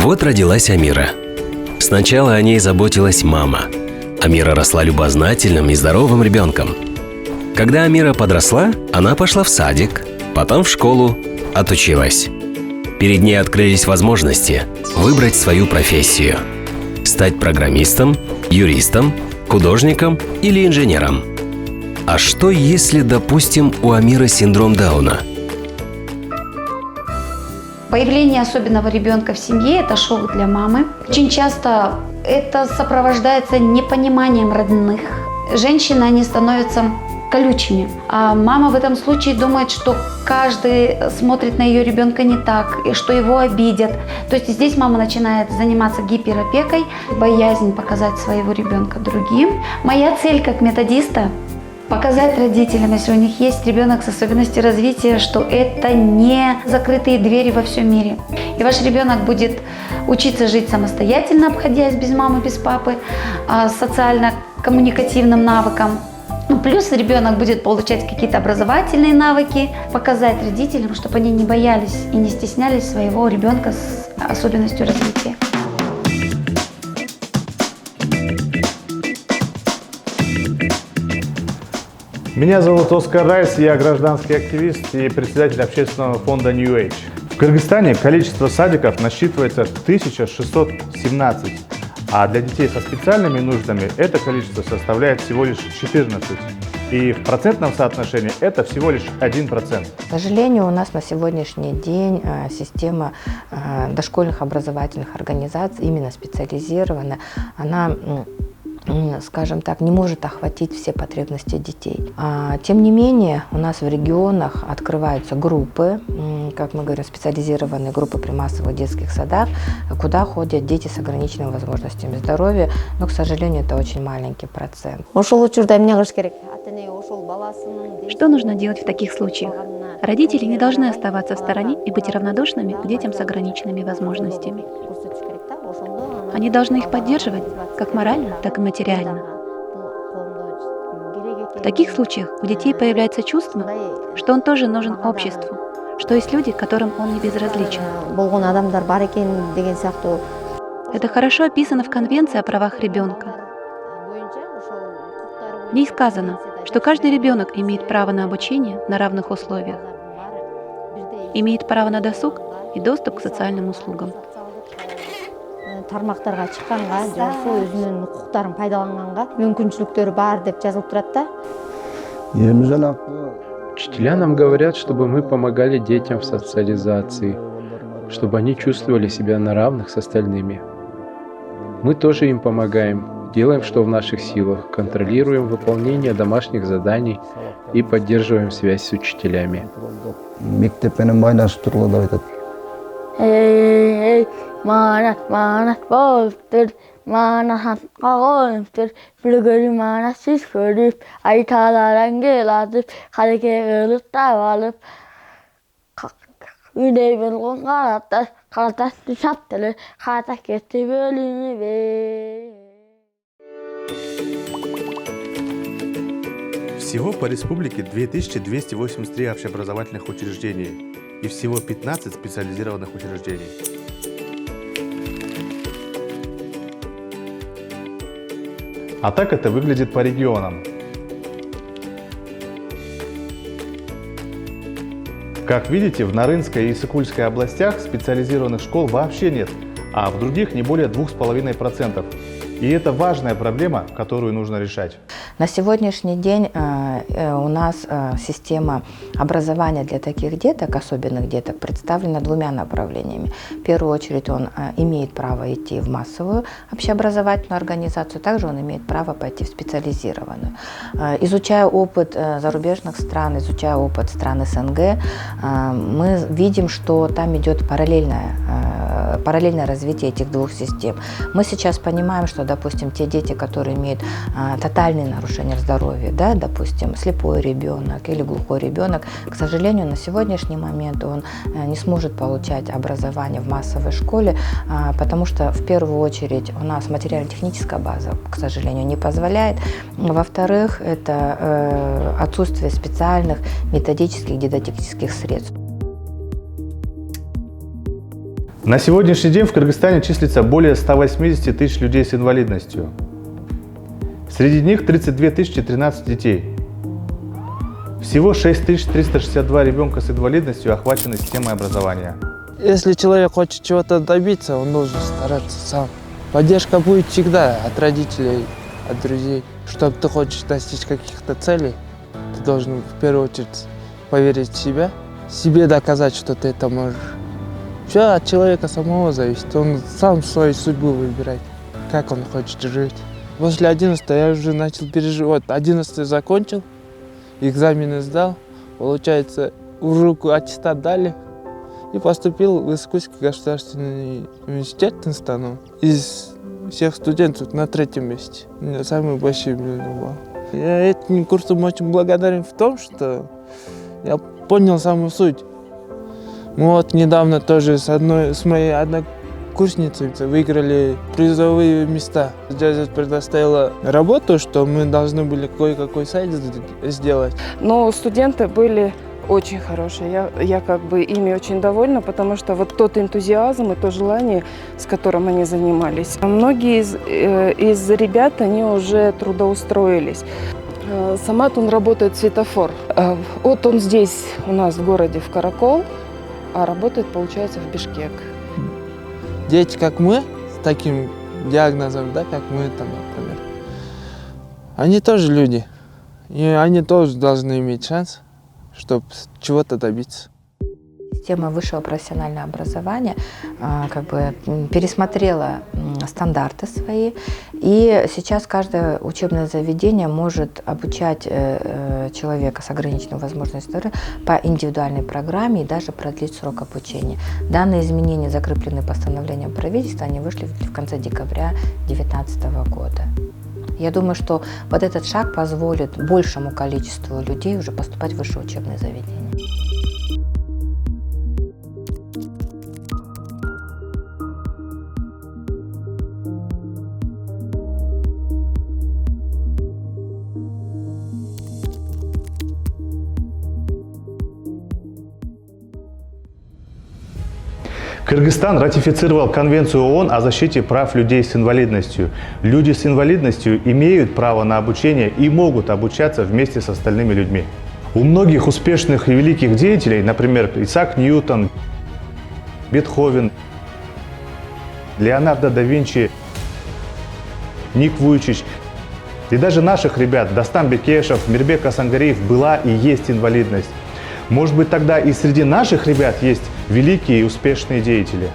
Вот родилась Амира. Сначала о ней заботилась мама. Амира росла любознательным и здоровым ребенком. Когда Амира подросла, она пошла в садик, потом в школу, отучилась. Перед ней открылись возможности выбрать свою профессию. Стать программистом, юристом, художником или инженером. А что, если, допустим, у Амиры синдром Дауна? Появление особенного ребенка в семье – это шок для мамы. Очень часто это сопровождается непониманием родных. Женщины, они становятся колючими. А мама в этом случае думает, что каждый смотрит на ее ребенка не так, и что его обидят. То есть здесь мама начинает заниматься гиперопекой, боязнь показать своего ребенка другим. Моя цель как методиста – показать родителям, если у них есть ребенок с особенностью развития, что это не закрытые двери во всем мире. И ваш ребенок будет учиться жить самостоятельно, обходясь без мамы, без папы, социально-коммуникативным навыкам. Плюс ребенок будет получать какие-то образовательные навыки, показать родителям, чтобы они не боялись и не стеснялись своего ребенка с особенностью развития. Меня зовут Оскар Райс, я гражданский активист и председатель общественного фонда New Age. В Кыргызстане количество садиков насчитывается 1617, а для детей со специальными нуждами это количество составляет всего лишь 14. И в процентном соотношении это всего лишь 1%. К сожалению, у нас на сегодняшний день система дошкольных образовательных организаций, именно специализированная, она, скажем так, не может охватить все потребности детей. Тем не менее, у нас в регионах открываются группы, как мы говорим, специализированные группы при массовых детских садах, куда ходят дети с ограниченными возможностями здоровья, но, к сожалению, это очень маленький процент. Что нужно делать в таких случаях? Родители не должны оставаться в стороне и быть равнодушными к детям с ограниченными возможностями. Они должны их поддерживать как морально, так и материально. В таких случаях у детей появляется чувство, что он тоже нужен обществу, что есть люди, которым он не безразличен. Это хорошо описано в Конвенции о правах ребенка. В ней сказано, что каждый ребенок имеет право на обучение на равных условиях, имеет право на досуг и доступ к социальным услугам. Тармактарга чыкканга жашоо өзүнүн укуктарын пайдаланганга мүмкүнчүлүктөрү бар деп жазылып турат да. Учителя нам говорят, чтобы мы помогали детям в социализации, чтобы они чувствовали себя на равных с остальными. Мы тоже им помогаем, делаем, что в наших силах, контролируем выполнение домашних заданий и поддерживаем связь с учителями. Манат болуптур, манат кагылыптур, бүлгөлү манат сүз көрүп, айталаран келатып, кадеке ылып табалып, үйдей болгон карата саптылы, ката кетти бөлүнүбү. Всего по республике 2283 общеобразовательных учреждений и всего 15 специализированных учреждений. А так это выглядит по регионам. Как видите, в Нарынской и Исыкульской областях специализированных школ вообще нет, а в других не более 2,5%. И это важная проблема, которую нужно решать. На сегодняшний день у нас система образования для таких деток, особенных деток, представлена двумя направлениями. В первую очередь он имеет право идти в массовую общеобразовательную организацию, также он имеет право пойти в специализированную. Изучая опыт зарубежных стран, изучая опыт стран СНГ, мы видим, что там идет параллельное развитие этих двух систем. Мы сейчас понимаем, что, допустим, те дети, которые имеют тотальные нарушения здоровья, да, допустим, слепой ребенок или глухой ребенок, к сожалению, на сегодняшний момент он не сможет получать образование в массовой школе, потому что, в первую очередь, у нас материально-техническая база, к сожалению, не позволяет. Во-вторых, это отсутствие специальных методических, дидактических средств. На сегодняшний день в Кыргызстане числится более 180 тысяч людей с инвалидностью. Среди них 32 013 детей. Всего 6362 ребенка с инвалидностью охвачены системой образования. Если человек хочет чего-то добиться, он должен стараться сам. Поддержка будет всегда от родителей, от друзей. Чтобы ты хочешь достичь каких-то целей, ты должен в первую очередь поверить в себя, себе доказать, что ты это можешь. Все от человека самого зависит. Он сам свою судьбу выбирает, как он хочет жить. После 11 я уже начал переживать. 11 закончил, экзамены сдал, получается, в руку аттестат дали и поступил в Иркутский государственный университет инстану. Из всех студентов на 3-м месте. У меня самый большой был. Я этим курсом очень благодарен в том, что я понял саму суть. Мы вот недавно тоже с моей однокурсницей выиграли призовые места. Здесь предоставила работу, что мы должны были кое-какой сайт сделать. Но студенты были очень хорошие. Я как бы ими очень довольна, потому что вот тот энтузиазм и то желание, с которым они занимались. Многие из ребят, они уже трудоустроились. Самат, он работает светофор. Вот он здесь у нас в городе, в Каракол, а работает, получается, в Бишкек. Дети, как мы, с таким диагнозом, да, как мы там, например, они тоже люди. И они тоже должны иметь шанс, чтобы чего-то добиться. Система высшего профессионального образования как бы пересмотрела стандарты свои, и сейчас каждое учебное заведение может обучать человека с ограниченной возможностью по индивидуальной программе и даже продлить срок обучения. Данные изменения закреплены постановлением правительства, они вышли в конце декабря 2019 года. Я думаю, что вот этот шаг позволит большему количеству людей уже поступать в высшее учебное заведение. Кыргызстан ратифицировал Конвенцию ООН о защите прав людей с инвалидностью. Люди с инвалидностью имеют право на обучение и могут обучаться вместе с остальными людьми. У многих успешных и великих деятелей, например, Исаак Ньютон, Бетховен, Леонардо да Винчи, Ник Вуйчич и даже наших ребят Достан Бекешев, Мирбек Асангариев была и есть инвалидность. Может быть, тогда и среди наших ребят есть великие и успешные деятели.